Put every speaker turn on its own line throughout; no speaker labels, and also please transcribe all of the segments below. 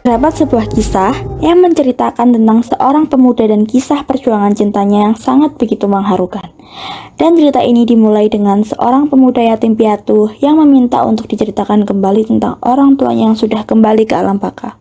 Terdapat sebuah kisah yang menceritakan tentang seorang pemuda dan kisah perjuangan cintanya yang sangat begitu mengharukan. Dan cerita ini dimulai dengan seorang pemuda yatim piatu yang meminta untuk diceritakan kembali tentang orang tuanya yang sudah kembali ke alam baka.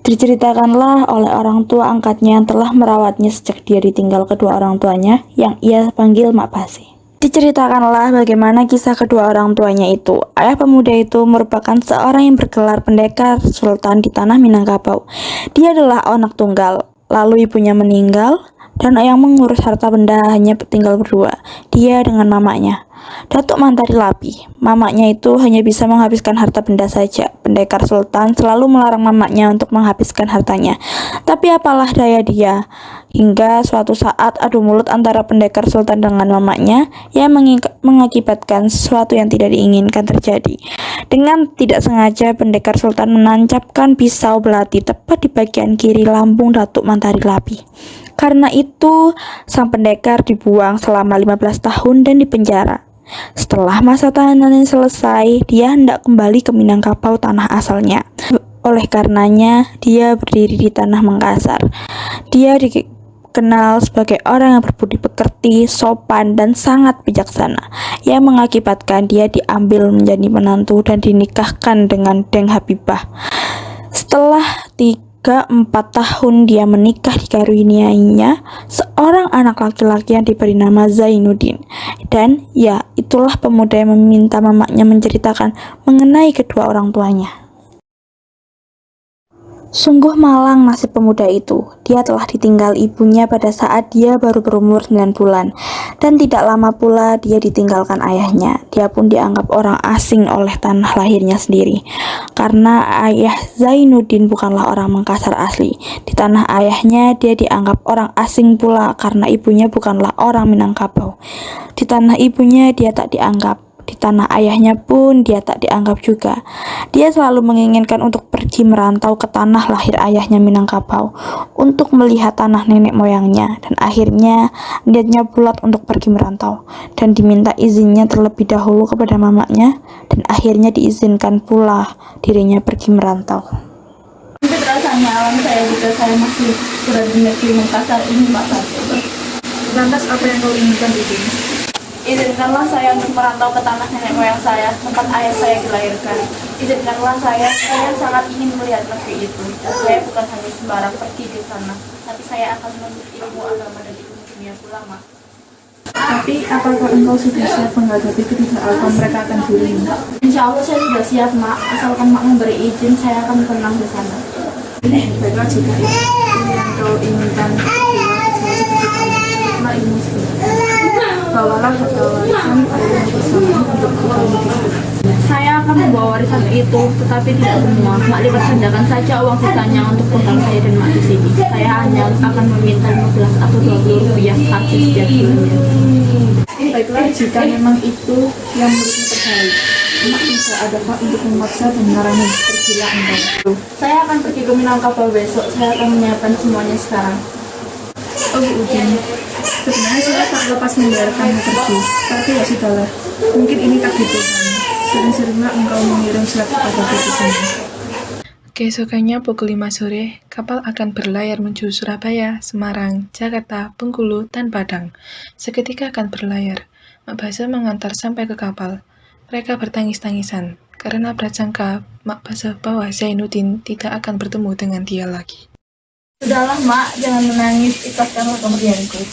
Diceritakanlah oleh orang tua angkatnya yang telah merawatnya sejak dia ditinggal kedua orang tuanya yang ia panggil Mak Basi. Diceritakanlah bagaimana kisah kedua orang tuanya itu. Ayah pemuda itu merupakan seorang yang bergelar pendekar sultan di tanah Minangkabau. Dia adalah anak tunggal, lalu ibunya meninggal, dan yang mengurus harta benda hanya tinggal berdua, dia dengan mamanya, Datuk Mantari Lapi. Mamanya itu hanya bisa menghabiskan harta benda saja. Pendekar sultan selalu melarang mamanya untuk menghabiskan hartanya. Tapi apalah daya dia, hingga suatu saat adu mulut antara pendekar sultan dengan mamanya yang mengakibatkan sesuatu yang tidak diinginkan terjadi. Dengan tidak sengaja pendekar sultan menancapkan pisau belati tepat di bagian kiri lambung Datuk Mantari Lapi. Karena itu, sang pendekar dibuang selama 15 tahun dan dipenjara. Setelah masa tahanannya selesai, dia hendak kembali ke Minangkabau, tanah asalnya. Oleh karenanya, dia berdiri di tanah Makassar. Dia dikenal sebagai orang yang berbudi pekerti, sopan, dan sangat bijaksana, yang mengakibatkan dia diambil menjadi menantu dan dinikahkan dengan Deng Habibah. Setelah 3-4 tahun dia menikah, dikaruniainya seorang anak laki-laki yang diberi nama Zainuddin. Dan ya, itulah pemuda yang meminta mamanya menceritakan mengenai kedua orang tuanya. Sungguh malang nasib pemuda itu. Dia telah ditinggal ibunya pada saat dia baru berumur 9 bulan. Dan tidak lama pula dia ditinggalkan ayahnya. Dia pun dianggap orang asing oleh tanah lahirnya sendiri. Karena ayah Zainuddin bukanlah orang Makassar asli. Di tanah ayahnya dia dianggap orang asing pula karena ibunya bukanlah orang Minangkabau. Di tanah ibunya dia tak dianggap. Di tanah ayahnya pun dia tak dianggap juga. Dia selalu menginginkan untuk pergi merantau ke tanah lahir ayahnya Minangkabau untuk melihat tanah nenek moyangnya, dan akhirnya niatnya bulat untuk pergi merantau dan diminta izinnya terlebih dahulu kepada mamanya, dan akhirnya diizinkan pula dirinya pergi merantau.
Mungkin rasanya alam saya jika saya masih berada di negeri Makassar ini, Pak Basi.
Lantas apa yang kau inginkan itu?
Izinkanlah saya untuk merantau ke tanah nenek moyang saya, tempat ayah saya dilahirkan. Izinkanlah saya sangat ingin melihat negeri itu. Dan saya bukan hanya sembarang pergi di sana, tapi saya akan menuntut ilmu agama dan ilmu dunia pula, Mak.
Tapi apakah engkau sudah siap menghadapi ketidaktahuan mereka akan dirimu?
Insya Allah saya sudah siap, Mak. Asalkan Mak memberi izin, saya akan tenang di sana.
Baiklah, jika itu yang kau inginkan, ikutlah ilmu sebenarnya. Bawalah harta warisan ayahmu bersama untuk kamu.
Saya akan membawa warisan itu, tetapi tidak semua. Mak lipat gandakan saja uang sisanya untuk bekal saya dan Mak di sini. Saya hanya akan meminta 15 atau 20 rupiah saja setiap bulannya.
Baiklah, jika memang itu yang menurutmu terbaik, Mak tidak ada hak untuk memaksa dan melarangmu. Pergilah engkau.
Saya akan pergi ke Minangkabau besok. Saya akan menyiapkan semuanya sekarang.
Oh, Udin, sebenarnya saya tak lepas membiarkanmu pergi, tapi ya sudahlah. Mungkin ini takdir Tuhan. Sering-seringlah engkau mengirim surat kepada di sini.
Keesokannya pukul 5 sore, kapal akan berlayar menuju Surabaya, Semarang, Jakarta, Bengkulu, dan Padang. Seketika akan berlayar. Mak Basa mengantar sampai ke kapal. Mereka bertangis-tangisan, karena prasangka Mak Basa bahwa Zainuddin tidak akan bertemu dengan dia lagi.
Sudahlah, Mak, jangan menangis. Ikhlaskanlah kepergianku.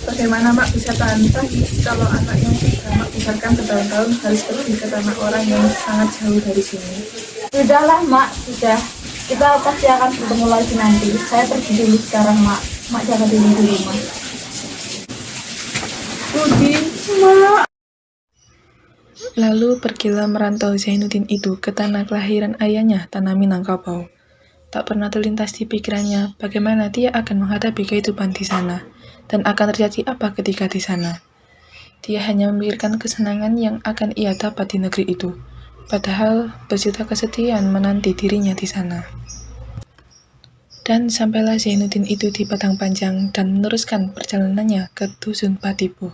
Bagaimana Mak bisa tahan tangis kalau anak yang sudah Mak besarkan bertahun-tahun harus pergi ke tanah orang yang sangat jauh dari sini?
Sudahlah, Mak, sudah. Kita pasti akan bertemu lagi nanti. Saya pergi dulu sekarang, Mak. Mak jaga diri di rumah.
Udin, Mak.
Lalu pergilah merantau Zainuddin itu ke tanah kelahiran ayahnya, tanah Minangkabau. Tak pernah terlintas di pikirannya bagaimana dia akan menghadapi kehidupan di sana, dan akan terjadi apa ketika di sana. Dia hanya memikirkan kesenangan yang akan ia dapat di negeri itu, padahal berjuta kesedihan menanti dirinya di sana. Dan sampailah Zainuddin itu di Padang Panjang dan meneruskan perjalanannya ke Dusun Patipo.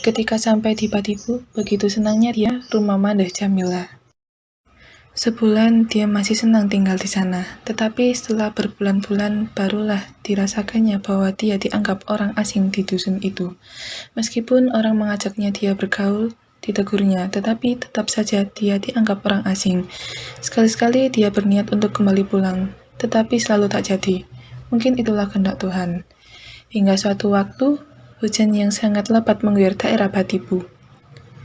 Ketika sampai di Patipu, begitu senangnya dia rumah Mandah Jamila. Sebulan dia masih senang tinggal di sana, tetapi setelah berbulan-bulan barulah dirasakannya bahwa dia dianggap orang asing di dusun itu. Meskipun orang mengajaknya dia bergaul, ditegurnya, tetapi tetap saja dia dianggap orang asing. Sekali-sekali dia berniat untuk kembali pulang, tetapi selalu tak jadi. Mungkin itulah kehendak Tuhan. Hingga suatu waktu, hujan yang sangat lebat mengguyur daerah Patipu.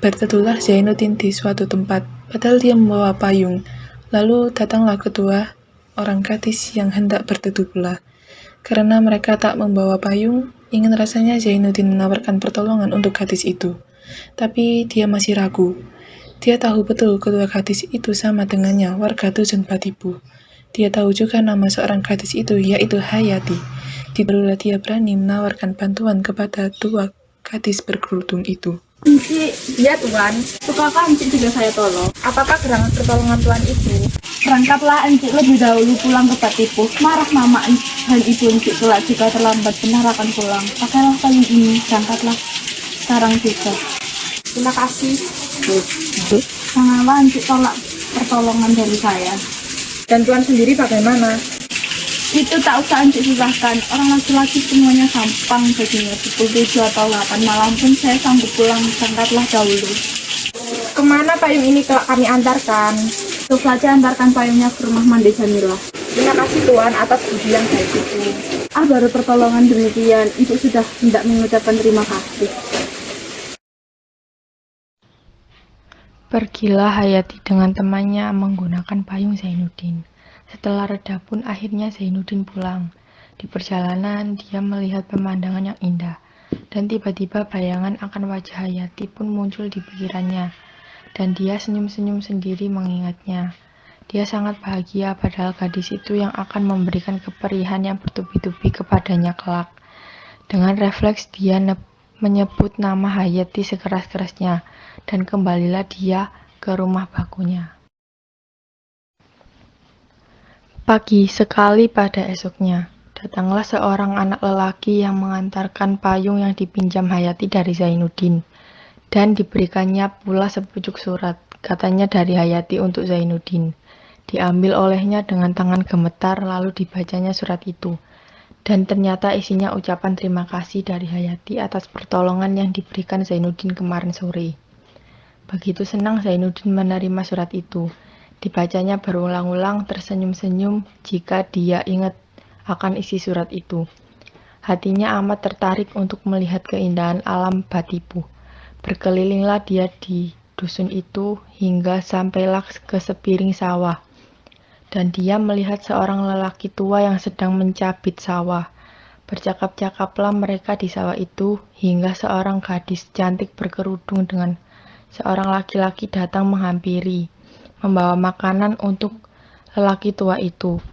Berteduhlah Zainuddin di suatu tempat, padahal dia membawa payung. Lalu datanglah kedua orang gadis yang hendak berteduh pula. Karena mereka tak membawa payung, ingin rasanya Zainuddin menawarkan pertolongan untuk gadis itu. Tapi dia masih ragu. Dia tahu betul kedua gadis itu sama dengannya warga dusun Patipu. Dia tahu juga nama seorang gadis itu, yaitu Hayati. Barulah dia berani menawarkan bantuan kepada dua gadis berkerudung itu.
Enci, ya Tuhan, sukakah Enci juga saya tolong? Apakah gerangan pertolongan Tuhan itu? Berangkatlah Enci lebih dahulu pulang ke Patipu. Marah mama dan ibu Enci kelak jika terlambat benar akan pulang. Pakailah payung ini, berangkatlah sekarang juga. Terima kasih. Janganlah Enci tolak pertolongan dari saya.
Dan Tuhan sendiri bagaimana?
Itu tak usah Enci susahkan. Orang laki-laki semuanya gampang baginya. Pukul 7 atau 8 malam pun saya sanggup pulang. Berangkatlah dahulu.
Kemana payung ini kami antarkan?
Untuk saja antarkan payungnya ke rumah Mandah Jamila.
Terima kasih Tuhan atas budi yang baik itu.
Baru pertolongan demikian, Ibu sudah hendak mengucapkan terima kasih.
Pergilah Hayati dengan temannya menggunakan payung Zainuddin. Setelah reda pun akhirnya Zainuddin pulang. Di perjalanan dia melihat pemandangan yang indah. Dan tiba-tiba bayangan akan wajah Hayati pun muncul di pikirannya. Dan dia senyum-senyum sendiri mengingatnya. Dia sangat bahagia padahal gadis itu yang akan memberikan keperihan yang bertubi-tubi kepadanya kelak. Dengan refleks dia menyebut nama Hayati sekeras-kerasnya. Dan kembalilah dia ke rumah bakunya. Pagi sekali pada esoknya, datanglah seorang anak lelaki yang mengantarkan payung yang dipinjam Hayati dari Zainuddin, dan diberikannya pula sepucuk surat, katanya dari Hayati untuk Zainuddin. Diambil olehnya dengan tangan gemetar, lalu dibacanya surat itu, dan ternyata isinya ucapan terima kasih dari Hayati atas pertolongan yang diberikan Zainuddin kemarin sore. Begitu senang Zainuddin menerima surat itu. Dibacanya berulang-ulang tersenyum-senyum jika dia ingat akan isi surat itu. Hatinya amat tertarik untuk melihat keindahan alam Patipu. Berkelilinglah dia di dusun itu hingga sampailah ke sepiring sawah. Dan dia melihat seorang lelaki tua yang sedang mencabit sawah. Bercakap-cakaplah mereka di sawah itu hingga seorang gadis cantik berkerudung dengan seorang laki-laki datang menghampiri, membawa makanan untuk lelaki tua itu.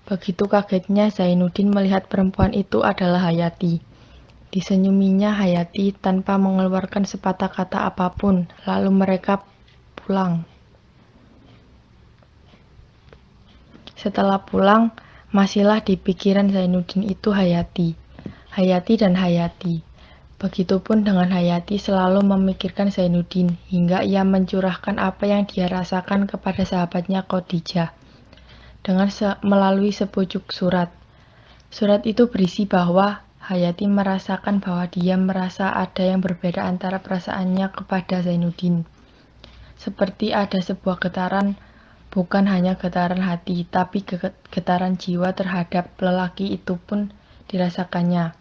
Begitu kagetnya Zainuddin melihat perempuan itu adalah Hayati. Disenyuminya Hayati tanpa mengeluarkan sepatah kata apapun, lalu mereka pulang. Setelah pulang, masihlah di pikiran Zainuddin itu Hayati. Hayati dan Hayati. Begitupun dengan Hayati selalu memikirkan Zainuddin, hingga ia mencurahkan apa yang dia rasakan kepada sahabatnya Khadijah, dengan melalui sepucuk surat. Surat itu berisi bahwa Hayati merasakan bahwa dia merasa ada yang berbeda antara perasaannya kepada Zainuddin. Seperti ada sebuah getaran, bukan hanya getaran hati, tapi getaran jiwa terhadap lelaki itu pun dirasakannya.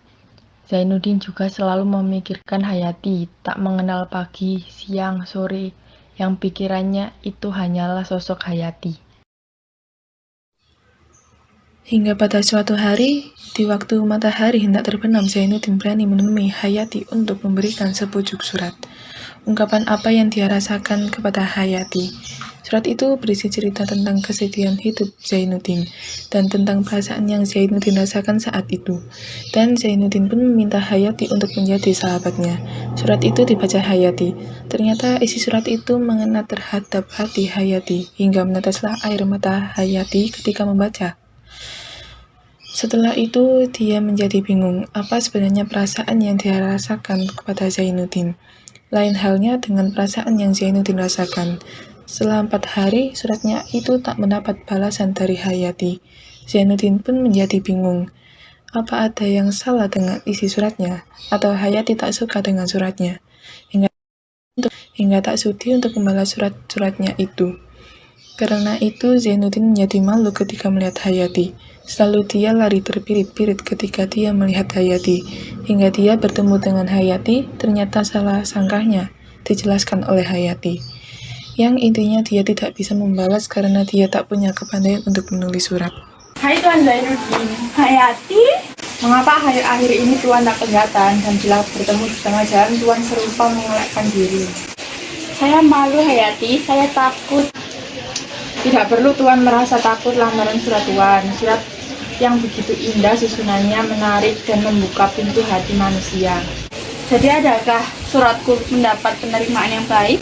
Zainuddin juga selalu memikirkan Hayati, tak mengenal pagi, siang, sore, yang pikirannya itu hanyalah sosok Hayati.
Hingga pada suatu hari, di waktu matahari hendak terbenam, Zainuddin berani menemui Hayati untuk memberikan sepucuk surat. Ungkapan apa yang dia rasakan kepada Hayati. Surat itu berisi cerita tentang kesedihan hidup Zainuddin dan tentang perasaan yang Zainuddin rasakan saat itu. Dan Zainuddin pun meminta Hayati untuk menjadi sahabatnya. Surat itu dibaca Hayati. Ternyata isi surat itu mengena terhadap hati Hayati hingga meneteslah air mata Hayati ketika membaca. Setelah itu dia menjadi bingung apa sebenarnya perasaan yang dia rasakan kepada Zainuddin. Lain halnya dengan perasaan yang Zainuddin rasakan. Setelah 4 hari, suratnya itu tak mendapat balasan dari Hayati. Zainuddin pun menjadi bingung. Apa ada yang salah dengan isi suratnya? Atau Hayati tak suka dengan suratnya? Hingga tak sudi untuk membalas surat-suratnya itu. Karena itu, Zainuddin menjadi malu ketika melihat Hayati. Selalu dia lari terpirit-pirit ketika dia melihat Hayati. Hingga dia bertemu dengan Hayati, ternyata salah sangkanya dijelaskan oleh Hayati. Yang intinya dia tidak bisa membalas karena dia tak punya kepandaian untuk menulis surat.
Hai Tuan Zainuddin.
Hayati, mengapa akhir-akhir ini Tuan tak kelihatan dan bila bertemu di tengah jalan Tuan serupa mengelakkan diri?
Saya malu Hayati, saya takut.
Tidak perlu Tuan merasa takut lamaran surat Tuan. Surat yang begitu indah susunannya menarik dan membuka pintu hati manusia.
Jadi adakah suratku mendapat penerimaan yang baik?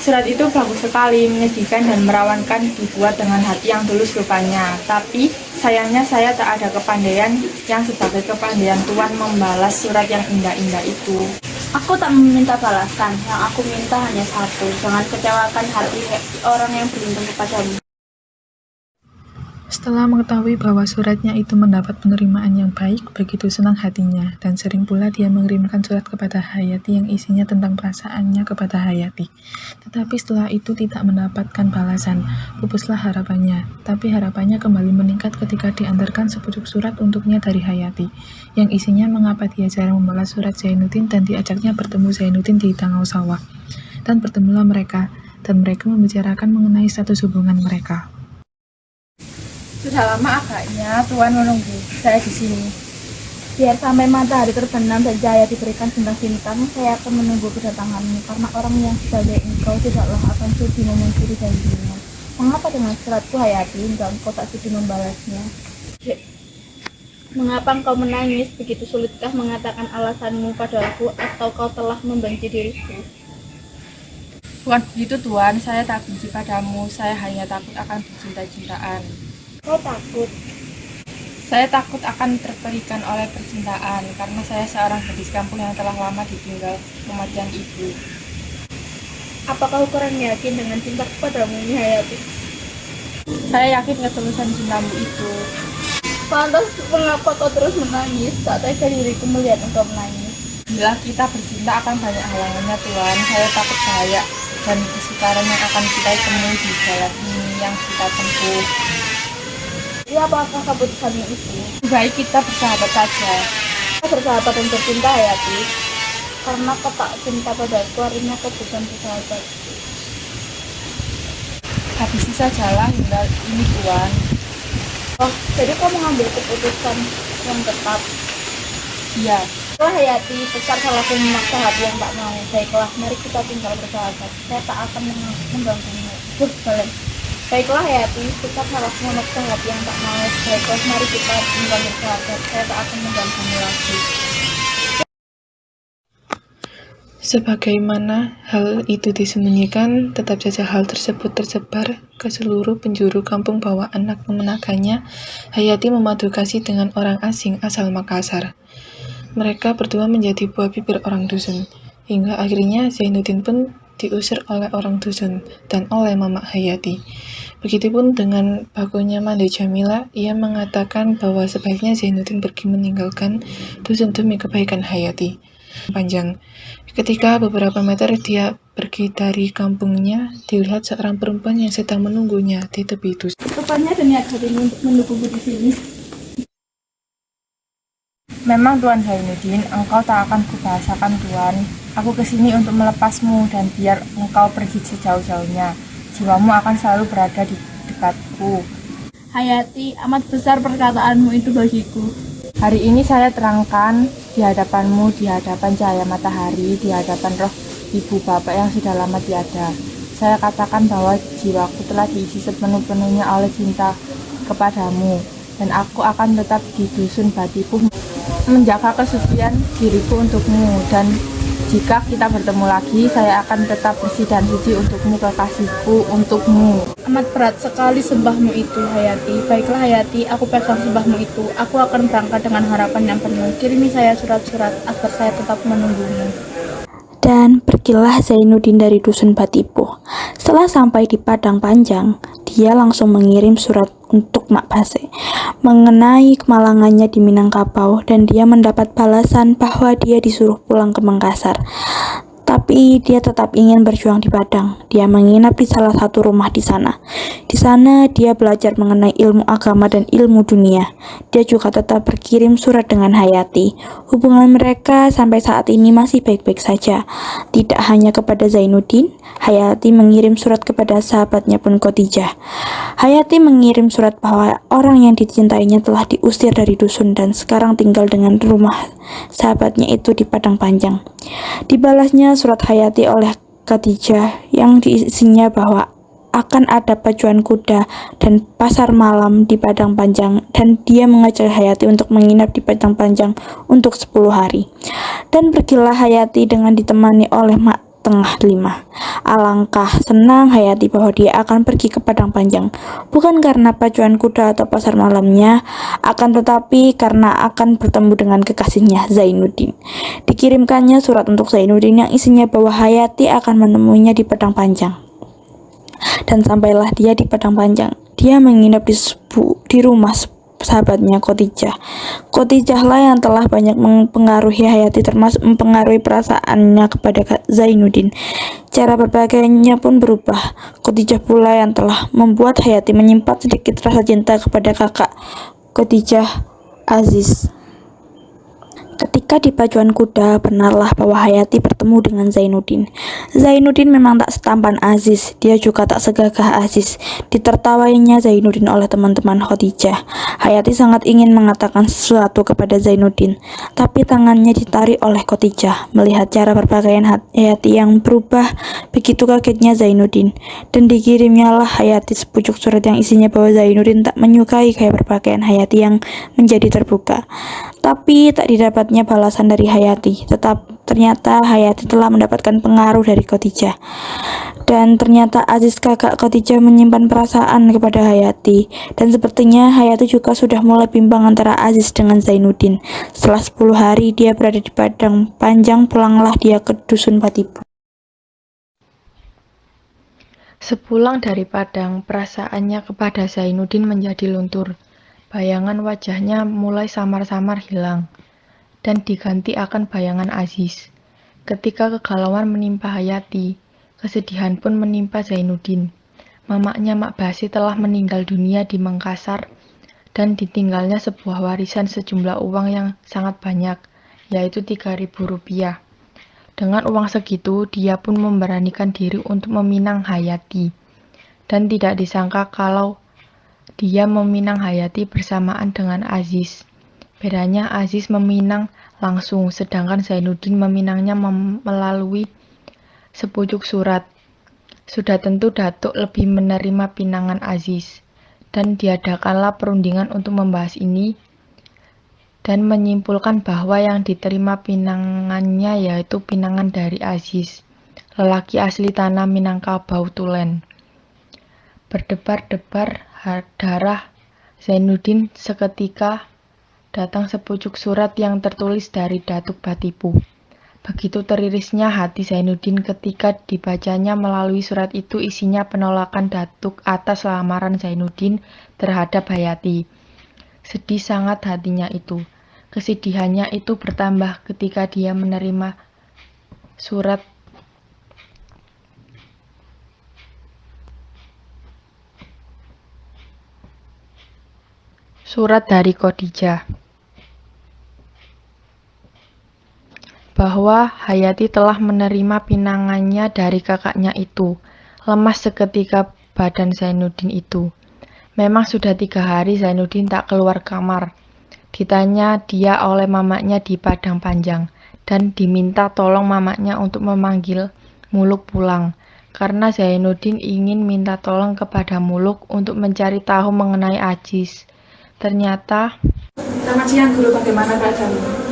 Surat itu bagus sekali, menyedihkan dan merawankan, dibuat dengan hati yang tulus rupanya. Tapi sayangnya saya tak ada kepandaian yang sebagai kepandaian Tuan membalas surat yang indah-indah itu.
Aku tak meminta balasan, yang aku minta hanya satu, jangan kecewakan hati orang yang beruntung kepadamu.
Setelah mengetahui bahwa suratnya itu mendapat penerimaan yang baik, begitu senang hatinya, dan sering pula dia mengirimkan surat kepada Hayati yang isinya tentang perasaannya kepada Hayati. Tetapi setelah itu tidak mendapatkan balasan, pupuslah harapannya. Tapi harapannya kembali meningkat ketika diantarkan sepucuk surat untuknya dari Hayati, yang isinya mengapa dia jarang membalas surat Zainuddin dan diajaknya bertemu Zainuddin di Tangau Sawah. Dan bertemulah mereka, dan mereka membicarakan mengenai status hubungan mereka.
Sudah lama agaknya Tuan menunggu saya di sini.
Biar sampai matahari terbenam dan cahaya diberikan bintang-bintang, saya akan menunggu kedatanganmu, karena orang yang sebagai engkau tidaklah akan sudi memungkiri janjinya. Mengapa dengan suratku Hayati, hingga engkau tak sudi membalasnya? Mengapa engkau menangis? Begitu sulitkah mengatakan alasanmu padaku, atau kau telah membenci diriku?
Bukan begitu Tuan, saya tak benci padamu, saya hanya takut akan bercinta-cintaan.
Kau takut?
Saya takut akan terperikan oleh percintaan, karena saya seorang gadis kampung yang telah lama ditinggal kematian ibu.
Apakah kau kurang yakin dengan cinta padamu ini Hayati?
Saya yakin ketulusan cintamu itu.
Pantas mengapa kau terus menangis? Tak tega diriku melihat engkau menangis.
Bila kita bercinta akan banyak halangannya Tuan, saya takut bahaya dan kesukaran yang akan kita temui di jalan ini yang kita tempuh.
Ya, apakah keputusanmu itu?
Baik kita bersahabat saja.
Kita bersahabat dan bercinta Hayati. Karena kau tak cinta padaku, artinya kau bukan bersahabat.
Habisi sajalah hingga ini Tuan.
Oh, jadi kau mengambil keputusan yang tepat.
Iya.
Baiklah Hayati, besar salahku memaksa hati yang tak mau. Baiklah, mari kita tinggal bersahabat. Saya tak akan mengganggumu. Baiklah Hayati, besar salahku memaksa hati yang tak mau. Baiklah, mari kita tinggal bersahabat. Saya tak akan mengganggumu lagi.
Sebagaimana hal itu disembunyikan, tetap saja hal tersebut tersebar ke seluruh penjuru kampung bahwa anak memenangkannya, Hayati memadu kasih dengan orang asing asal Makassar. Mereka berdua menjadi buah bibir orang dusun, hingga akhirnya Zainuddin pun diusir oleh orang dusun dan oleh Mamak Hayati. Begitupun dengan bakunya Mande Jamila, ia mengatakan bahwa sebaiknya Zainuddin pergi meninggalkan dusun demi kebaikan Hayati. Panjang. Ketika beberapa meter dia pergi dari kampungnya, dilihat seorang perempuan yang sedang menunggunya di tepi dusun.
Rupanya ada niat hatimu untuk menungguku di sini.
Memang Tuan Zainuddin, engkau tak akan kubahasakan Tuan. Aku kesini untuk melepasmu dan biar engkau pergi sejauh-jauhnya. Jiwamu akan selalu berada di dekatku.
Hayati, amat besar perkataanmu itu bagiku.
Hari ini saya terangkan di hadapanmu, di hadapan cahaya matahari, di hadapan roh ibu bapak yang sudah lama tiada. Saya katakan bahwa jiwaku telah diisi sepenuh-penuhnya oleh cinta kepadamu. Dan aku akan tetap di dusun Batipuh menjaga kesucian diriku untukmu. Dan jika kita bertemu lagi, saya akan tetap bersih dan suci untukmu, kekasihku, untukmu.
Amat berat sekali sembahmu itu Hayati. Baiklah Hayati, aku pegang sembahmu itu. Aku akan berangkat dengan harapan yang penuh. Kirimi saya surat-surat agar saya tetap menunggumu.
Dan pergilah Zainuddin dari dusun Batipuh. Setelah sampai di Padang Panjang, dia langsung mengirim surat untuk Mak Base mengenai kemalangannya di Minangkabau, dan dia mendapat balasan bahwa dia disuruh pulang ke Makassar. Tapi dia tetap ingin berjuang di Padang. Dia menginap di salah satu rumah di sana. Di sana dia belajar mengenai ilmu agama dan ilmu dunia. Dia juga tetap berkirim surat dengan Hayati. Hubungan mereka sampai saat ini masih baik-baik saja. Tidak hanya kepada Zainuddin, Hayati mengirim surat kepada sahabatnya pun Khadijah. Hayati mengirim surat bahwa orang yang dicintainya telah diusir dari dusun dan sekarang tinggal dengan rumah sahabatnya itu di Padang Panjang. Dibalasnya surat Hayati oleh Khadijah yang diisinya bahwa akan ada pacuan kuda dan pasar malam di Padang Panjang, dan dia mengajak Hayati untuk menginap di Padang Panjang untuk 10 hari. Dan pergilah Hayati dengan ditemani oleh Mak Tengah Lima. Alangkah senang Hayati bahwa dia akan pergi ke Padang Panjang, bukan karena pacuan kuda atau pasar malamnya, akan tetapi karena akan bertemu dengan kekasihnya Zainuddin. Dikirimkannya surat untuk Zainuddin yang isinya bahwa Hayati akan menemuinya di Padang Panjang. Dan sampailah dia di Padang Panjang. Dia menginap di rumah sahabatnya Khadijah. Khadijah lah yang telah banyak mempengaruhi Hayati, termasuk mempengaruhi perasaannya kepada Zainuddin. Cara berpakaiannya pun berubah. Khadijah pula yang telah membuat Hayati menyimpan sedikit rasa cinta kepada kakak Khadijah, Aziz. Ketika di pacuan kuda, benarlah bahwa Hayati bertemu dengan Zainuddin. Zainuddin memang tak setampan Aziz, dia juga tak segagah Aziz. Ditertawainya Zainuddin oleh teman-teman Khadijah. Hayati sangat ingin mengatakan sesuatu kepada Zainuddin, tapi tangannya ditarik oleh Khadijah. Melihat cara berpakaian Hayati yang berubah, begitu kagetnya Zainuddin, dan dikirimnyalah Hayati sepucuk surat yang isinya bahwa Zainuddin tak menyukai gaya berpakaian Hayati yang menjadi terbuka. Tapi tak didapatnya balasan dari Hayati. Ternyata Hayati telah mendapatkan pengaruh dari Khadijah. Dan ternyata Aziz kakak Khadijah menyimpan perasaan kepada Hayati. Dan sepertinya Hayati juga sudah mulai bimbang antara Aziz dengan Zainuddin. Setelah 10 hari dia berada di Padang Panjang, pulanglah dia ke dusun Batipuh.
Sepulang dari Padang, perasaannya kepada Zainuddin menjadi luntur. Bayangan wajahnya mulai samar-samar hilang, dan diganti akan bayangan Aziz. Ketika kegalauan menimpa Hayati, kesedihan pun menimpa Zainuddin. Mamaknya Mak Base telah meninggal dunia di Makassar, dan ditinggalnya sebuah warisan sejumlah uang yang sangat banyak, yaitu Rp3.000. Dengan uang segitu, dia pun memberanikan diri untuk meminang Hayati. Dan tidak disangka kalau dia meminang Hayati bersamaan dengan Aziz. Bedanya Aziz meminang langsung, sedangkan Zainuddin meminangnya melalui sepucuk surat. Sudah tentu Datuk lebih menerima pinangan Aziz, dan diadakanlah perundingan untuk membahas ini dan menyimpulkan bahwa yang diterima pinangannya yaitu pinangan dari Aziz, lelaki asli tanah Minangkabau Tulen. Berdebar-debar darah Zainuddin seketika datang sepucuk surat yang tertulis dari Datuk Batipuh. Begitu teririsnya hati Zainuddin ketika dibacanya melalui surat itu, isinya penolakan Datuk atas lamaran Zainuddin terhadap Hayati. Sedih sangat hatinya itu. Kesedihannya itu bertambah ketika dia menerima surat dari Khadijah bahwa Hayati telah menerima pinangannya dari kakaknya itu. Lemas seketika badan Zainuddin itu. Memang sudah 3 hari Zainuddin tak keluar kamar. Ditanya dia oleh mamaknya di Padang Panjang, dan diminta tolong mamaknya untuk memanggil Muluk pulang, karena Zainuddin ingin minta tolong kepada Muluk untuk mencari tahu mengenai Aziz. Ternyata,
Selamat siang Guru, bagaimana keadaanmu?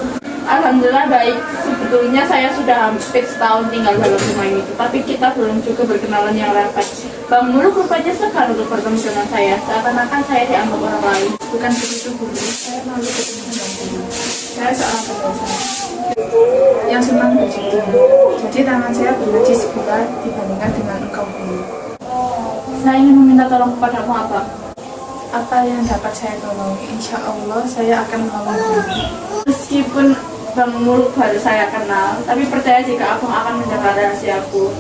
Alhamdulillah baik. Sebetulnya saya sudah hampir setahun tinggal dalam rumah ini, tapi kita belum juga berkenalan yang rapat. Bang Muluk rupanya segan untuk bertemu dengan saya, seakan-akan saya dianggap orang lain.
Bukan begitu Guru, saya malu ketemu dengan Guru. Saya seorang pendosa. yang senang begitu. Jadi tangan saya bernajis pula dibandingkan dengan engkau guru.
Saya ingin meminta tolong kepadamu apa?
Apa yang dapat saya tolong? Insya Allah saya akan menolong guru.
Meskipun Bang Muluk baru saya kenal, tapi percaya jika Abang akan menjaga rahasiaku.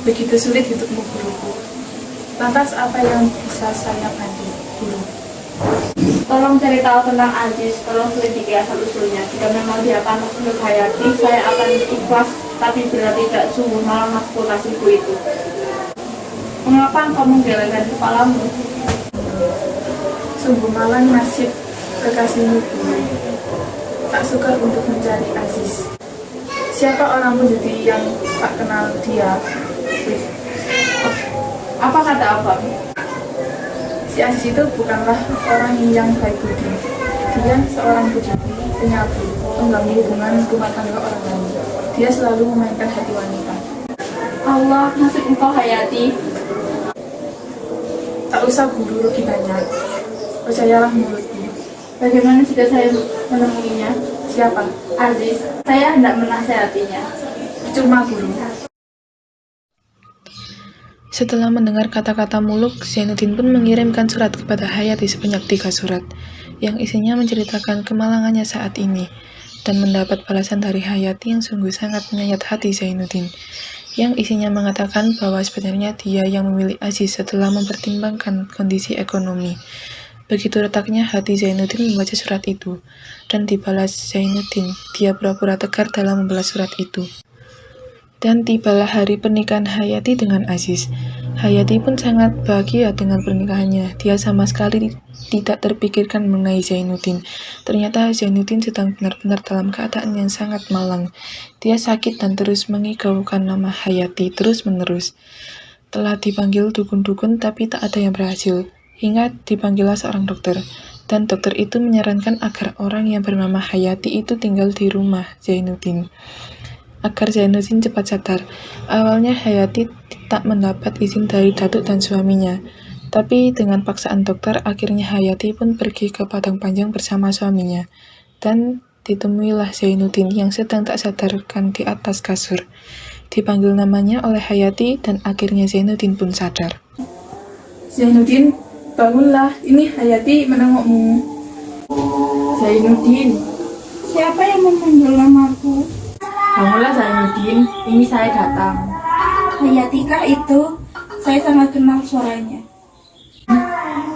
Begitu sulit hidupmu guruku. Lantas apa yang bisa saya bantu guru?
Tolong cari tahu tentang Aziz, tolong selidiki asal-usulnya. Jika memang dia akan untuk Hayati, saya akan ikhlas, tapi bila tidak, sungguh malah eksploitasiku itu. Mengapa engkau menggelengkan kepalamu?
Sungguh malang nasib kekasihmu guru. Tak sukar untuk mencari Aziz. Siapa orang penjudi yang tak kenal dia?
Apa kata Abang?
Si Aziz itu bukanlah orang yang baik budi. Dia seorang penjudi, penyabu, pengganggu hubungan rumah tangga orang lain. Dia selalu memainkan hati wanita.
Allah, nasib engkau Hayati.
Tak usah guru rugi banyak. Percayalah mulutmu.
Bagaimana jika saya menemuinya?
Siapa?
Aziz, saya hendak menasihatinya.
Cuma guru.
Setelah mendengar kata-kata Muluk, Zainuddin pun mengirimkan surat kepada Hayati sebanyak 3 surat, yang isinya menceritakan kemalangannya saat ini, dan mendapat balasan dari Hayati yang sungguh sangat menyayat hati Zainuddin, yang isinya mengatakan bahwa sebenarnya dia yang memilih Aziz setelah mempertimbangkan kondisi ekonomi. Begitu retaknya hati Zainuddin membaca surat itu, dan dibalas Zainuddin, dia pura-pura tegar dalam membalas surat itu. Dan tibalah hari pernikahan Hayati dengan Aziz. Hayati pun sangat bahagia dengan pernikahannya. Dia sama sekali tidak terpikirkan mengenai Zainuddin. Ternyata Zainuddin sedang benar-benar dalam keadaan yang sangat malang. Dia sakit dan terus mengigaukan nama Hayati terus-menerus. Telah dipanggil dukun-dukun tapi tak ada yang berhasil. Hingga dipanggillah seorang dokter. Dan dokter itu menyarankan agar orang yang bernama Hayati itu tinggal di rumah Zainuddin, agar Zainuddin cepat sadar. Awalnya Hayati tak mendapat izin dari datuk dan suaminya, tapi dengan paksaan dokter, akhirnya Hayati pun pergi ke Padang Panjang bersama suaminya, dan ditemuilah Zainuddin yang sedang tak sadarkan di atas kasur. Dipanggil namanya oleh Hayati, dan akhirnya Zainuddin pun sadar.
Zainuddin, bangunlah. Ini Hayati menengokmu. Zainuddin.
Siapa yang memanggil namaku?
Bangunlah Zainuddin, ini saya datang.
Hayati kah itu? Saya sangat kenal suaranya.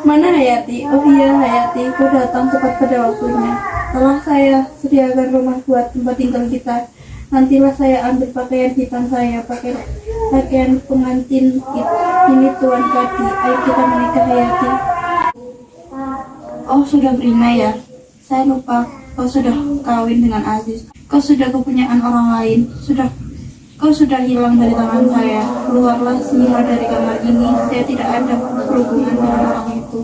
Mana Hayati? Oh iya Hayati, kau datang tepat pada waktunya. Telah saya sediakan rumah buat tempat tinggal kita. Nantilah saya ambil pakaian hitam saya, pakaian pengantin ini Tuan Kadi. Ayo kita menikah Hayati. Oh sudah berina ya? Saya lupa, kau sudah kawin dengan Aziz. Kau sudah kepunyaan orang lain. Kau sudah hilang dari tangan saya. Keluarlah semua dari kamar ini. Saya tidak ada berhubungan dengan orang itu.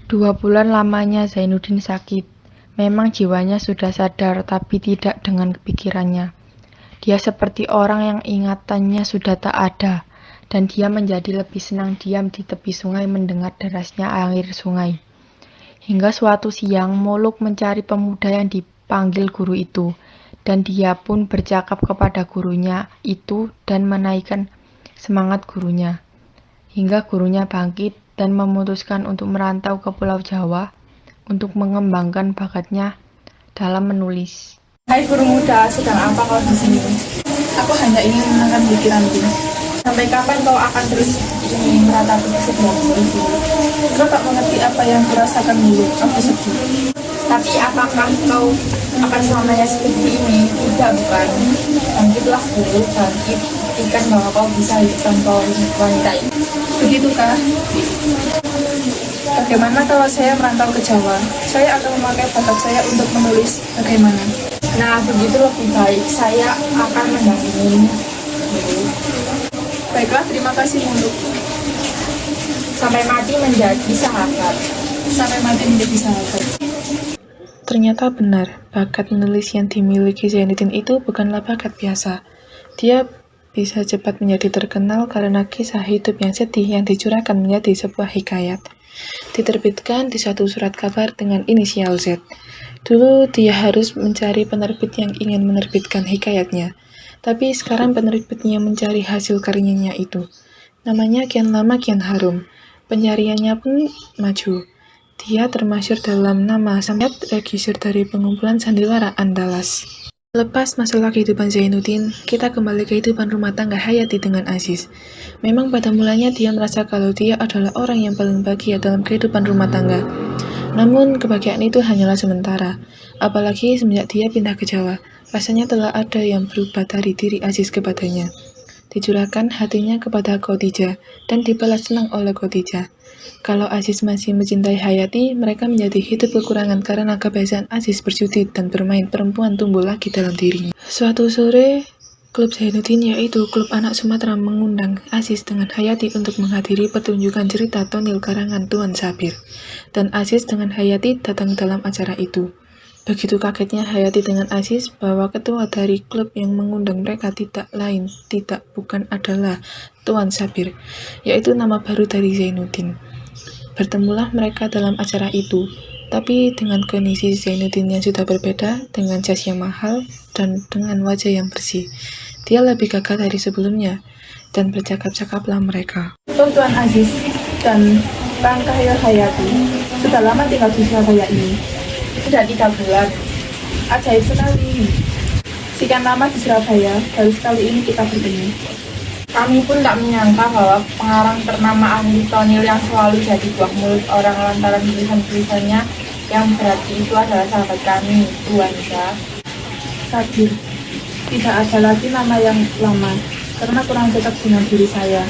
2 bulan lamanya Zainuddin sakit. Memang jiwanya sudah sadar, tapi tidak dengan pikirannya. Dia seperti orang yang ingatannya sudah tak ada, dan dia menjadi lebih senang diam di tepi sungai mendengar derasnya air sungai. Hingga suatu siang, Muluk mencari pemuda yang dipanggil guru itu, dan dia pun bercakap kepada gurunya itu dan menaikkan semangat gurunya. Hingga gurunya bangkit dan memutuskan untuk merantau ke Pulau Jawa untuk mengembangkan bakatnya dalam menulis.
Hai guru muda, sedang apa kau di sini? Aku hanya ingin menenangkan pikiranku. Sampai kapan kau akan terus ingin meratapi kesedihanmu itu? Kau tak mengerti apa yang kurasakan dulu. Aku sedih. Tapi apakah kau akan selamanya seperti ini? Tidak, bukan? Bangkitlah guru, bangkit. Buktikan bahwa kau bisa hidup tanpa wanita ini. Begitukah? Bagaimana kalau saya merantau ke Jawa? Saya akan memakai bakat saya untuk menulis. Bagaimana? Nah, begitu lebih baik. Saya akan mendampingi. Baiklah, terima kasih Muluk. Sampai mati menjadi sahabat. Sampai mati menjadi sahabat.
Ternyata benar, bakat menulis yang dimiliki Zainuddin itu bukanlah bakat biasa. Dia bisa cepat menjadi terkenal karena kisah hidup yang sedih yang dicurahkan menjadi sebuah hikayat. Diterbitkan di suatu surat kabar dengan inisial Z. Dulu dia harus mencari penerbit yang ingin menerbitkan hikayatnya, tapi sekarang penerbitnya mencari hasil karyanya itu. Namanya kian lama kian harum, pencariannya pun maju. Dia termasyhur dalam nama Samyat, regisseur dari pengumpulan sandiwara Andalas. Lepas masalah kehidupan Zainuddin, kita kembali ke kehidupan rumah tangga Hayati dengan Aziz. Memang pada mulanya dia merasa kalau dia adalah orang yang paling bahagia dalam kehidupan rumah tangga. Namun kebahagiaan itu hanyalah sementara, apalagi semenjak dia pindah ke Jawa. Rasanya telah ada yang berubah dari diri Aziz kepadanya. Dicurahkan hatinya kepada Khadijah dan dibalas senang oleh Khadijah. Kalau Aziz masih mencintai Hayati, mereka menjadi hidup kekurangan karena kebiasaan Aziz berjudi dan bermain perempuan tumbuh lagi dalam dirinya. Suatu sore, klub Zainuddin yaitu klub anak Sumatera mengundang Aziz dengan Hayati untuk menghadiri pertunjukan cerita tonil karangan Tuan Sabir. Dan Aziz dengan Hayati datang dalam acara itu. Begitu kagetnya Hayati dengan Aziz bahwa ketua dari klub yang mengundang mereka tidak bukan adalah Tuan Sabir, yaitu nama baru dari Zainuddin. Bertemulah mereka dalam acara itu, tapi dengan kondisi Zainuddin yang sudah berbeda, dengan jas yang mahal, dan dengan wajah yang bersih. Dia lebih gagah dari sebelumnya, dan bercakap-cakaplah mereka.
Tuan Aziz dan Kang Kahil Hayati sudah lama tinggal di Surabaya ini. Sudah 3 bulan. Ajaib sekali. Sekian lama di Surabaya, baru sekali ini kita bertemu. Kami pun tak menyangka bahwa pengarang ternama ahli tonil yang selalu jadi buah mulut orang lantaran tulisan-tulisannya yang berarti itu adalah sahabat kami, Tuan Syah. Sabir. Tidak ada lagi nama yang lama, karena kurang cocok dengan diri saya.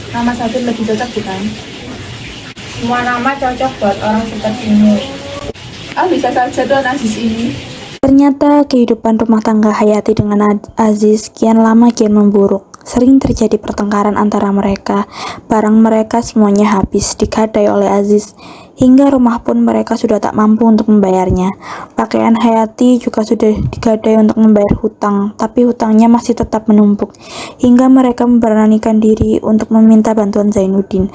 Nama Sabir lebih cocok, bukan? Semua nama cocok buat orang sepertimu. Bisa saja Tuan Aziz ini.
Ternyata kehidupan rumah tangga Hayati dengan Aziz kian lama kian memburuk. Sering terjadi pertengkaran antara mereka. Barang mereka semuanya habis digadai oleh Aziz. Hingga rumah pun mereka sudah tak mampu untuk membayarnya. Pakaian Hayati juga sudah digadai untuk membayar hutang, tapi hutangnya masih tetap menumpuk. Hingga mereka memberanikan diri untuk meminta bantuan Zainuddin.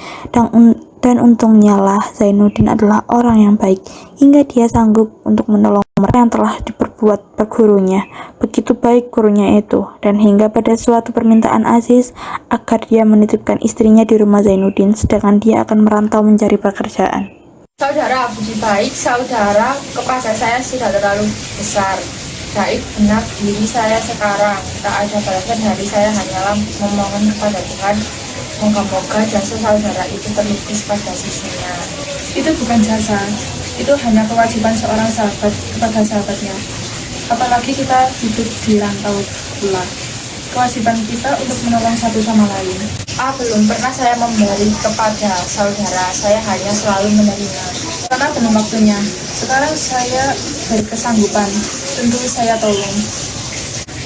Dan untungnya lah Zainuddin adalah orang yang baik, hingga dia sanggup untuk menolong mereka yang telah diperbuat per gurunya. Begitu baik gurunya itu, dan hingga pada suatu permintaan Aziz agar dia menitipkan istrinya di rumah Zainuddin, sedangkan dia akan merantau mencari pekerjaan.
Saudara budi baik, saudara kepada saya sudah terlalu besar. Gaib benar diri saya sekarang, tak ada balasan dari saya, hanyalah memohon kepada Tuhan. Moga-moga jasa saudara itu terlukis pada sisinya. Itu bukan jasa, itu hanya kewajiban seorang sahabat kepada sahabatnya. Apalagi kita hidup di rantau pula. Kewajiban kita untuk menolong satu sama lain. Belum pernah saya memberi kepada saudara, saya hanya selalu menerima. Karena belum waktunya. Sekarang saya berkesanggupan, tentu saya tolong.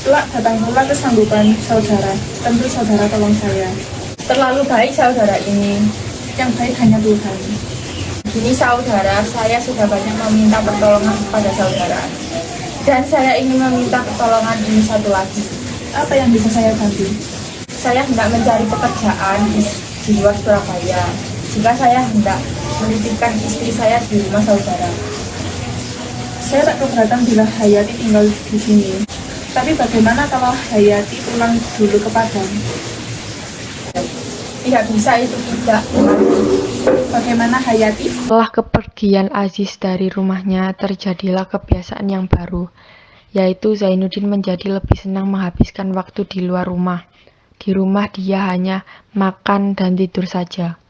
Kelak datang pula kesanggupan saudara, tentu saudara tolong saya. Terlalu baik saudara ini, yang baik hanya Tuhan. Kini saudara, saya sudah banyak meminta pertolongan kepada saudara. Dan saya ingin meminta pertolongan ini satu lagi. Apa yang bisa saya bantu? Saya hendak mencari pekerjaan di luar Surabaya. Jika saya hendak menitipkan istri saya di rumah saudara. Saya tak keberatan bila Hayati tinggal di sini. Tapi bagaimana kalau Hayati pulang dulu ke Padang? Tidak bisa, itu tidak. Bagaimana Hayati?
Setelah kepergian Aziz dari rumahnya, terjadilah kebiasaan yang baru, yaitu Zainuddin menjadi lebih senang menghabiskan waktu di luar rumah. Di rumah dia hanya makan dan tidur saja.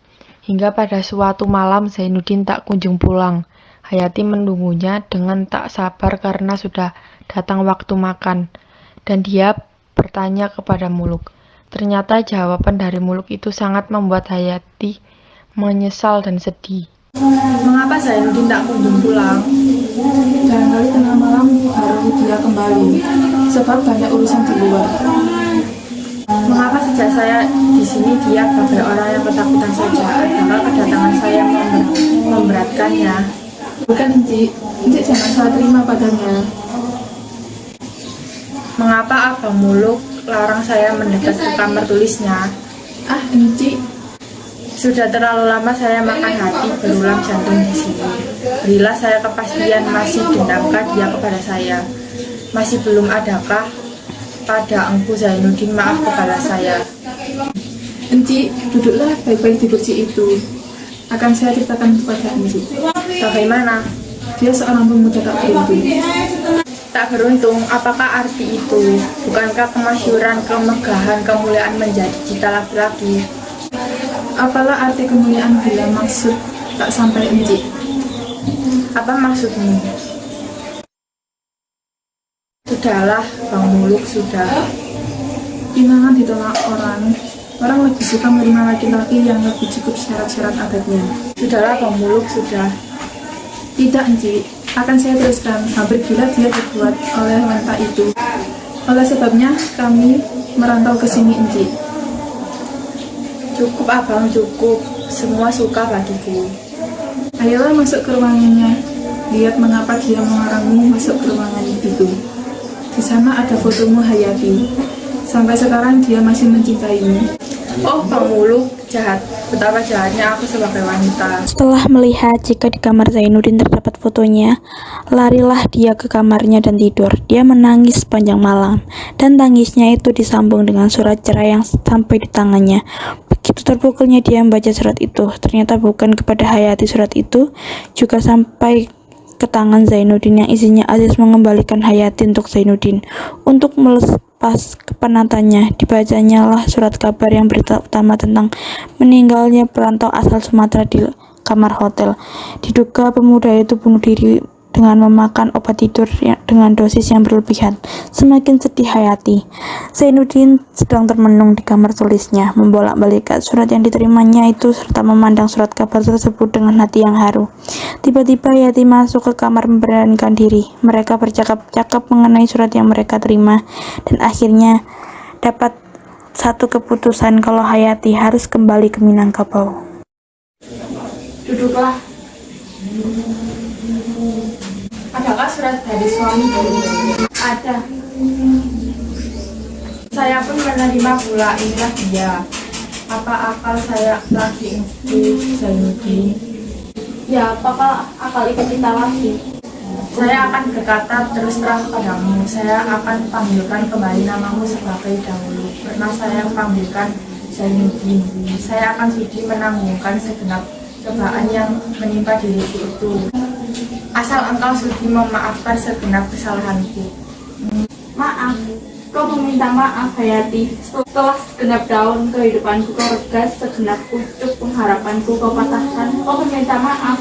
Hingga pada suatu malam Zainuddin tak kunjung pulang. Hayati menunggunya dengan tak sabar karena sudah datang waktu makan. Dan dia bertanya kepada Muluk. Ternyata jawaban dari Muluk itu sangat membuat Hayati menyesal dan sedih.
Mengapa Zainuddin tak kunjung pulang? Barangkali tengah malam baru dia kembali, sebab banyak urusan di luar. Mengapa sejak saya di sini dia bagai orang yang ketakutan saja, padahal kedatangan saya memberatkannya. Bukan Encik jangan salah terima padanya. Mengapa Abang Muluk larang saya mendekat ke kamar tulisnya.
Ah, Enci,
Sudah terlalu lama saya makan hati berulang jantung di sini. Berilah saya kepastian, masih dendamkah dia kepada saya? Masih belum adakah pada Engku Zainuddin maaf kepada saya?
Enci, duduklah baik-baik di kursi itu. Akan saya ceritakan kepada Enci.
Bagaimana?
Dia seorang pemuda tak beruntung.
Tak beruntung, apakah arti itu? Bukankah kemasyhuran, kemegahan, kemuliaan menjadi cita laki-laki?
Apalah arti kemuliaan bila maksud tak sampai Enci?
Apa maksudmu? Sudahlah, Bang Muluk, sudah.
Pinangan ditolak orang. Orang lebih suka menerima laki-laki yang lebih cukup syarat-syarat adatnya.
Sudahlah, Bang Muluk, sudah.
Tidak, Enci. Akan saya teruskan. Hampir gila dia dibuat oleh wanita itu. Oleh sebabnya, kami merantau ke sini, Enci.
Cukup, Abang, cukup. Semua suka bagiku.
Ayolah masuk ke ruangannya. Lihat mengapa dia melarangmu masuk ke ruangan itu. Di sana ada fotomu Hayati. Sampai sekarang dia masih mencintaimu.
Oh, Bang Muluk, jahat. Betapa jahatnya aku sebagai wanita.
Setelah melihat jika di kamar Zainuddin terdapat fotonya, larilah dia ke kamarnya dan tidur. Dia menangis sepanjang malam, dan tangisnya itu disambung dengan surat cerai yang sampai di tangannya. Begitu terpukulnya dia membaca surat itu, ternyata bukan kepada Hayati surat itu, juga sampai ke tangan Zainuddin yang isinya Aziz mengembalikan Hayati untuk Zainuddin. Untuk melepas kepenatannya, dibacanya lah surat kabar yang berita utama tentang meninggalnya perantau asal Sumatera di kamar hotel. Diduga pemuda itu bunuh diri dengan memakan obat tidur dengan dosis yang berlebihan. Semakin sedih Hayati. Zainuddin sedang termenung di kamar tulisnya, membolak-balikan surat yang diterimanya itu serta memandang surat kabar tersebut dengan hati yang haru. Tiba-tiba Hayati masuk ke kamar memberanikan diri. Mereka bercakap-cakap mengenai surat yang mereka terima, dan akhirnya dapat satu keputusan kalau Hayati harus kembali ke Minangkabau.
Duduklah. Adakah surat dari suamiku? Ada. Saya pun menerima pula, inilah dia. Apa akal saya lagi Engku Zainuddin?
Ya, apakah akal itu kita lagi?
Saya akan berkata terus terang padamu. Saya akan panggilkan kembali namamu sebagai dahulu. Pernah saya panggilkan Zainuddin. Saya akan sudi menanggungkan segenap cobaan yang menimpa diriku itu. Asal engkau sudi memaafkan segenap kesalahanku.
Maaf, kau meminta maaf Hayati. Setelah segenap tahun kehidupanku kau regas, segenap pucuk pengharapanku kau patahkan, kau meminta maaf.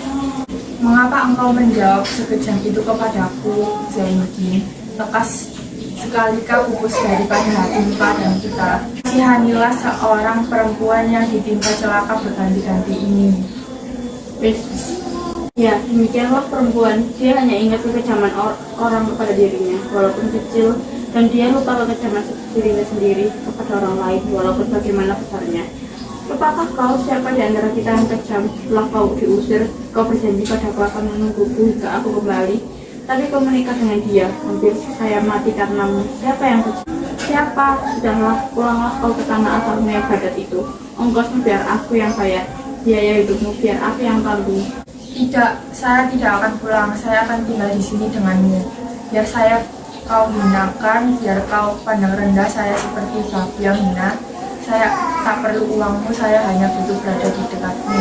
Mengapa engkau menjawab sekejam itu kepadaku, Zainuddin? Lekas sekali kau pupus daripada hati padamu kita. Kasihanilah seorang perempuan yang ditimpa celaka berganti-ganti ini.
Ya, demikianlah perempuan. Dia hanya ingat kekejaman orang kepada dirinya, walaupun kecil, dan dia lupa kekejaman dirinya sendiri kepada orang lain, walaupun bagaimana besarnya. Lupakah kau siapa di antara kita yang kejam? Setelah kau diusir, kau berjanji padaku akan menungguku hingga aku kembali. Tapi kau menikah dengan dia, hampir saya mati karenamu. Siapa yang kejam? Siapa? Sudahlah, pulanglah kau ke tanah asalmu yang padat itu. Ongkosmu biar aku yang bayar, biaya hidupmu biar aku yang tanggung.
Tidak, saya tidak akan pulang. Saya akan tinggal di sini denganmu. Biar saya kau hinakan, biar kau pandang rendah saya seperti babi yang hina. Saya tak perlu uangmu, saya hanya butuh berada di dekatmu.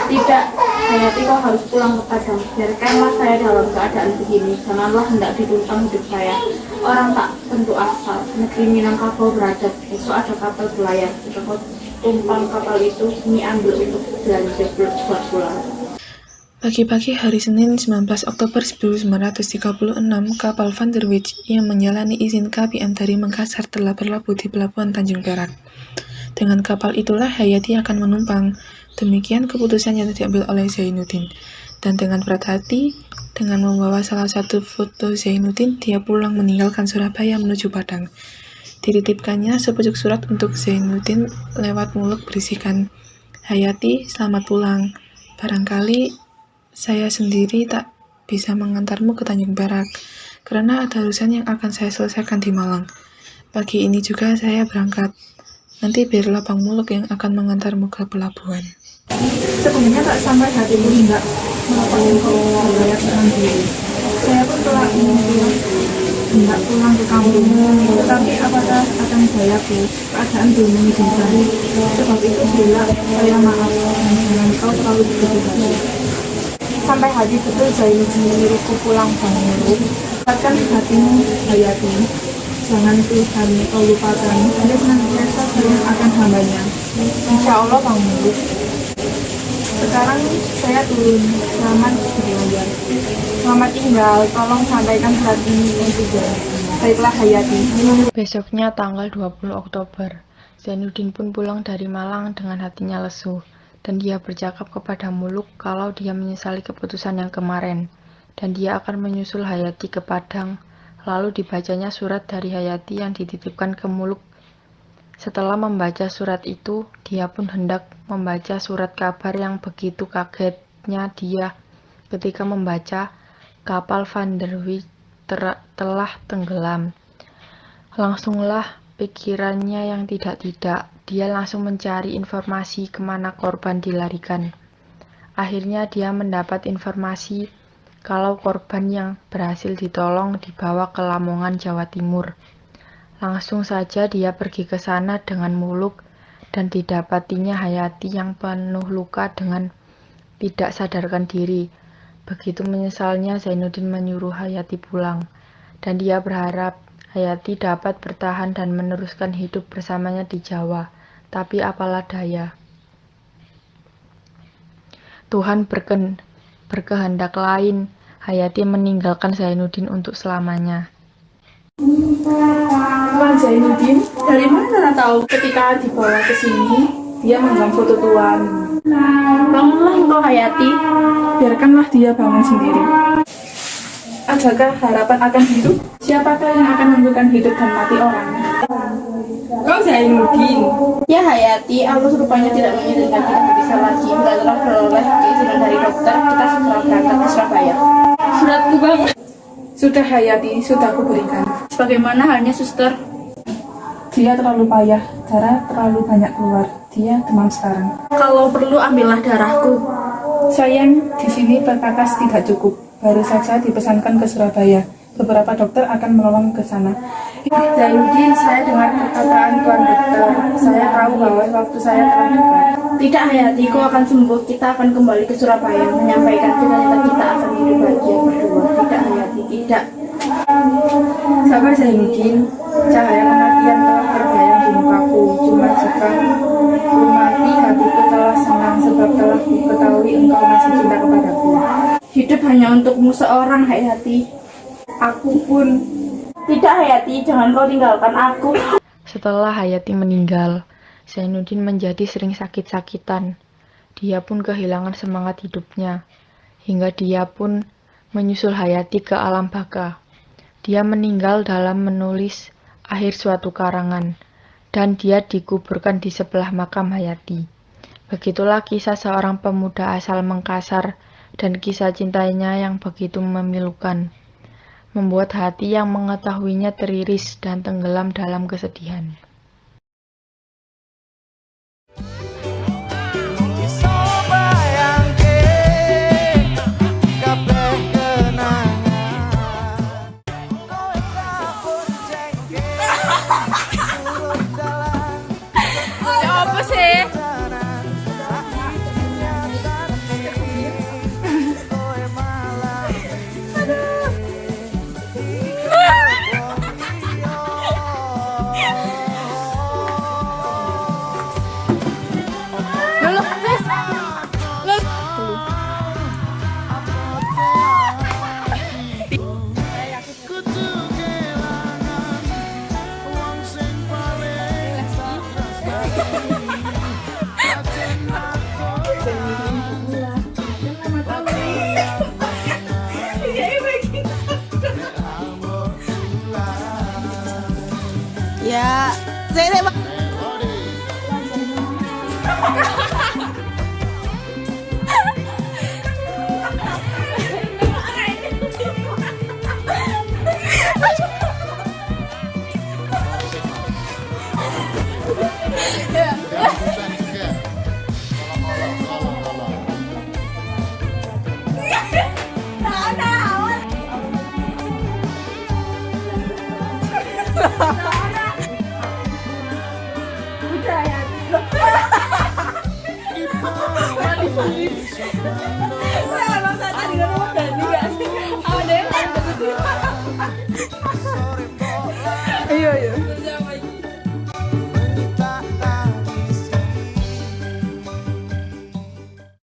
Tidak, Hayati kau harus pulang ke Padang. Biarkanlah saya dalam keadaan begini. Janganlah hendak dituntang hidup saya. Orang tak tentu asal. Negeri Minangkabau beradat. Besok ada kapal berlayar. Jika kau tumpang kapal itu, ini ambil untuk belanja buat pulang.
Pagi-pagi hari Senin 19 Oktober 1936, kapal Van der Wijk yang menjalani izin KPM dari Makassar telah berlabuh di Pelabuhan Tanjung Perak. Dengan kapal itulah Hayati akan menumpang. Demikian keputusan yang diambil oleh Zainuddin. Dan dengan berat hati, dengan membawa salah satu foto Zainuddin, dia pulang meninggalkan Surabaya menuju Padang. Dititipkannya sepucuk surat untuk Zainuddin lewat muluk berisikan, "Hayati, selamat pulang. Barangkali saya sendiri tak bisa mengantarmu ke Tanjung Perak, karena ada urusan yang akan saya selesaikan di Malang. Pagi ini juga saya berangkat. Nanti biarlah Bang Muluk yang akan mengantarmu ke pelabuhan.
Sebenarnya tak sampai hatiku hendak melepaskan kau layak sendiri. Saya pun telah ingin hendak pulang ke kampung, tetapi apakah akan dayaku? Keadaan belum mengizinkan. Sebab itu bila saya maaf dan jangan kau terlalu begitu. Sampai hati betul Zainuddin menyuruhku pulang Bang Muluk. Kuatkan hatimu Hayati. Jangan Tuhan kau lupakan. Dia senantiasa sayang akan hambanya. Insya Allah Bang Muluk. Sekarang saya turun. Selamat berlayar. Selamat tinggal. Tolong sampaikan surat ini juga. Baiklah Hayati.
Besoknya tanggal 20 Oktober, Zainuddin pun pulang dari Malang dengan hatinya lesu, dan dia bercakap kepada Muluk kalau dia menyesali keputusan yang kemarin, dan dia akan menyusul Hayati ke Padang. Lalu dibacanya surat dari Hayati yang dititipkan ke Muluk. Setelah membaca surat itu, dia pun hendak membaca surat kabar yang begitu kagetnya dia ketika membaca kapal Van der Wijk telah tenggelam. Langsunglah pikirannya yang tidak-tidak, dia langsung mencari informasi kemana korban dilarikan. Akhirnya dia mendapat informasi kalau korban yang berhasil ditolong dibawa ke Lamongan, Jawa Timur. Langsung saja dia pergi ke sana dengan Muluk dan didapatinya Hayati yang penuh luka dengan tidak sadarkan diri. Begitu menyesalnya Zainuddin menyuruh Hayati pulang, dan dia berharap Hayati dapat bertahan dan meneruskan hidup bersamanya di Jawa. Tapi apalah daya. Tuhan berkehendak lain. Hayati meninggalkan Zainuddin untuk selamanya.
Tuan Zainuddin, dari mana tahu ketika dibawa ke sini, dia memegang foto Tuan.
Bangunlah engkau Hayati.
Biarkanlah dia bangun sendiri. Adakah harapan akan hidup? Siapakah yang akan menentukan hidup dan mati orang? Kau Zainuddin.
Ya Hayati, Allah rupanya tidak mengizinkan kita berpisah lagi. Bila telah beroleh keizinan dari dokter, kita segera berangkat ke Surabaya. Suratku bang.
Sudah Hayati, sudah kuberikan.
Bagaimana halnya suster?
Dia terlalu payah, darah terlalu banyak keluar. Dia demam sekarang.
Kalau perlu ambillah darahku.
Sayang, di sini perkakas tidak cukup. Baru saja dipesankan ke Surabaya. Beberapa dokter akan menolong ke sana.
Zainuddin, saya dengar perkataan Tuan Dokter. Saya tahu bahwa waktu saya telah dekat. Tidak Hayati, kau akan sembuh. Kita akan kembali ke Surabaya, menyampaikan cita-cita kita akan hidup bahagia berdua. Tidak Hayati, tidak.
Sabar Zainuddin, cahaya kematian telah terbayang di mukaku. Cuma jika ku mati, hatiku telah senang sebab telah ketahui engkau masih cinta kepadaku.
Hidup hanya untukmu seorang Hayati. Aku pun. Tidak Hayati, jangan kau tinggalkan aku.
Setelah Hayati meninggal, Zainuddin menjadi sering sakit-sakitan. Dia pun kehilangan semangat hidupnya, hingga dia pun menyusul Hayati ke alam baka. Dia meninggal dalam menulis akhir suatu karangan, dan dia dikuburkan di sebelah makam Hayati. Begitulah kisah seorang pemuda asal Makassar dan kisah cintanya yang begitu memilukan, membuat hati yang mengetahuinya teriris dan tenggelam dalam kesedihan.
Apa sih?
Ya, saya
Emang saya tadi kan mau Dani gak sih? Ada yang